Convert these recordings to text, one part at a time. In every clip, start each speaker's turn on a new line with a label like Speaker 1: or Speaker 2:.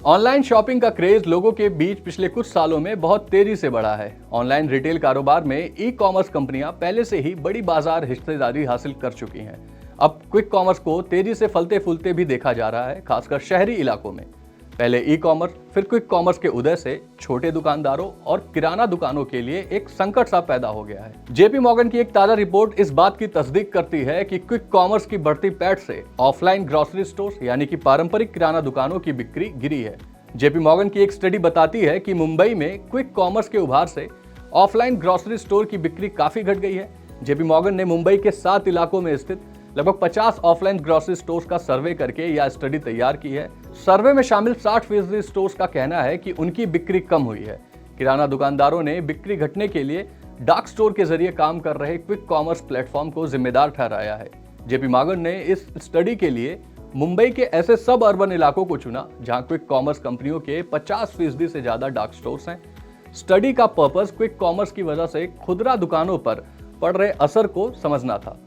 Speaker 1: Online shopping का craze लोगों के बीच पिछले कुछ सालों में बहुत तेजी से बढ़ा है। ऑनलाइन रिटेल कारोबार में ई कॉमर्स कंपनियां पहले से ही बड़ी बाजार हिस्सेदारी हासिल कर चुकी हैं। अब क्विक कॉमर्स को तेजी से फलते फूलते भी देखा जा रहा है, खासकर शहरी इलाकों में। पहले ई कॉमर्स फिर क्विक कॉमर्स के उदय से छोटे दुकानदारों और किराना दुकानों के लिए एक संकट सा पैदा हो गया है। जेपी मॉर्गन की एक ताजा रिपोर्ट इस बात की तस्दीक करती है कि क्विक कॉमर्स की बढ़ती पैठ से ऑफलाइन ग्रोसरी स्टोर्स यानी कि पारंपरिक किराना दुकानों की बिक्री गिरी है। जेपी मॉर्गन की एक स्टडी बताती है कि मुंबई में क्विक कॉमर्स के उभार से ऑफलाइन ग्रोसरी स्टोर की बिक्री काफी घट गई है। जेपी मॉर्गन ने मुंबई के 7 इलाकों में स्थित लगभग 50 ऑफलाइन ग्रोसरी स्टोर्स का सर्वे करके यह स्टडी तैयार की है। सर्वे में शामिल 60% स्टोर्स का कहना है कि उनकी बिक्री कम हुई है। किराना दुकानदारों ने बिक्री घटने के लिए डार्क स्टोर के जरिए काम कर रहे क्विक कॉमर्स प्लेटफॉर्म को जिम्मेदार ठहराया है। जेपी मॉर्गन ने इस स्टडी के लिए मुंबई के ऐसे सब अर्बन इलाकों को चुना जहां क्विक कॉमर्स कंपनियों के 50% से ज्यादा डार्क स्टोर्स हैं। स्टडी का पर्पस क्विक कॉमर्स की वजह से खुदरा दुकानों पर पड़ रहे असर को समझना था।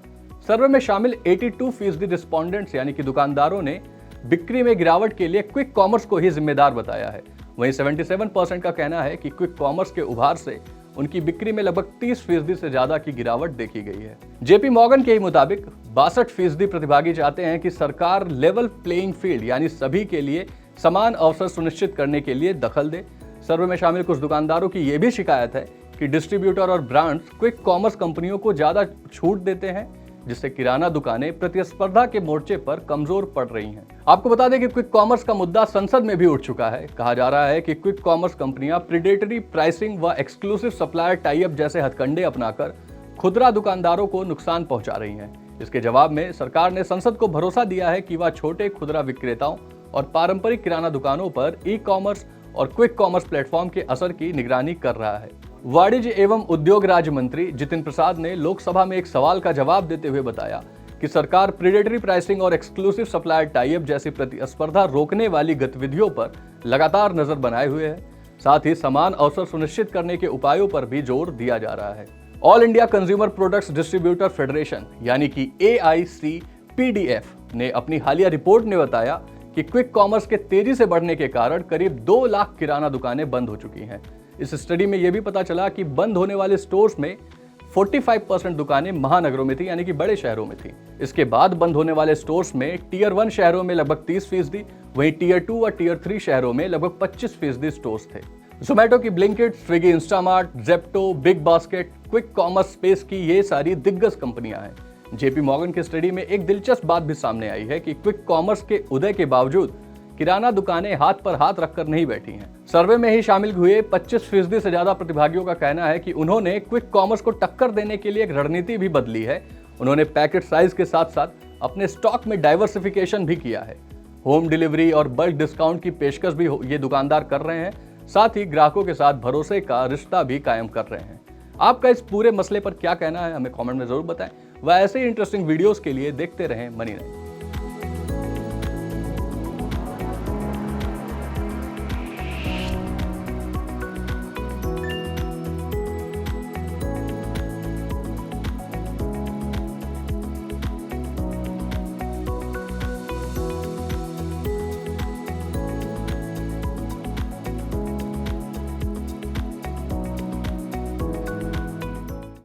Speaker 1: सर्वे में शामिल 82% रिस्पोंडेंट्स यानी कि दुकानदारों ने बिक्री में गिरावट के लिए क्विक कॉमर्स को ही जिम्मेदार बताया है। वहीं 77% का कहना है कि क्विक कॉमर्स के उभार से उनकी बिक्री में लगभग 30% से ज्यादा की गिरावट देखी गई है। जेपी मॉर्गन के मुताबिक 62% प्रतिभागी चाहते हैं कि सरकार लेवल प्लेइंग फील्ड यानी सभी के लिए समान अवसर सुनिश्चित करने के लिए दखल दे। सर्वे में शामिल कुछ दुकानदारों की यह भी शिकायत है कि डिस्ट्रीब्यूटर और ब्रांड्स क्विक कॉमर्स कंपनियों को ज्यादा छूट देते हैं, जिससे किराना दुकानें प्रतिस्पर्धा के मोर्चे पर कमजोर पड़ रही हैं। आपको बता दें कि क्विक कॉमर्स का मुद्दा संसद में भी उठ चुका है। कहा जा रहा है कि क्विक कॉमर्स कंपनियां प्रीडेटरी प्राइसिंग व एक्सक्लूसिव सप्लायर टाई अप जैसे हथकंडे अपनाकर खुदरा दुकानदारों को नुकसान पहुंचा रही हैं। इसके जवाब में सरकार ने संसद को भरोसा दिया है कि वह छोटे खुदरा विक्रेताओं और पारंपरिक किराना दुकानों पर ई कॉमर्स और क्विक कॉमर्स प्लेटफॉर्म के असर की निगरानी कर रहा है। वाणिज्य एवं उद्योग राज्य मंत्री जितिन प्रसाद ने लोकसभा में एक सवाल का जवाब देते हुए बताया कि सरकार प्रीडेटरी प्राइसिंग और एक्सक्लूसिव सप्लायर टाई अप जैसी प्रतिस्पर्धा रोकने वाली गतिविधियों पर लगातार नजर बनाए हुए है। साथ ही समान अवसर सुनिश्चित करने के उपायों पर भी जोर दिया जा रहा है। All India consumer products distributor federation यानी कि AICPDF ने अपनी हालिया रिपोर्ट में बताया कि क्विक कॉमर्स के तेजी से बढ़ने के कारण करीब 2 लाख किराना दुकानें बंद हो चुकी हैं। इस स्टडी में यह भी पता चला कि बंद होने वाले स्टोर्स में 45% दुकानें महानगरों में थी यानी कि बड़े शहरों में थी। इसके बाद बंद होने वाले स्टोर्स में टियर 1 शहरों में लगभग 30%, वहीं टियर 2 और टियर 3 शहरों में लगभग 25% स्टोर्स थे। जोमेटो की Blinkit, Swiggy Instamart, Zepto, big basket, quick commerce space की ये सारी दिग्गज कंपनियां हैं। जेपी मॉर्गन की स्टडी में एक दिलचस्प बात भी सामने आई है कि क्विक कॉमर्स के उदय के बावजूद किराना दुकानें हाथ पर हाथ रखकर नहीं बैठी हैं। सर्वे में ही शामिल हुए 25% से ज्यादा प्रतिभागियों का कहना है कि उन्होंने क्विक कॉमर्स को टक्कर देने के लिए एक रणनीति भी बदली है। उन्होंने पैकेट साइज के साथ साथ अपने स्टॉक में डाइवर्सिफिकेशन भी किया है। होम डिलीवरी और बल्क डिस्काउंट की पेशकश भी ये दुकानदार कर रहे हैं। साथ ही ग्राहकों के साथ भरोसे का रिश्ता भी कायम कर रहे हैं। आपका इस पूरे मसले पर क्या कहना है, हमें कॉमेंट में जरूर बताएं। वह ऐसे ही इंटरेस्टिंग वीडियोस के लिए देखते रहें मनी9।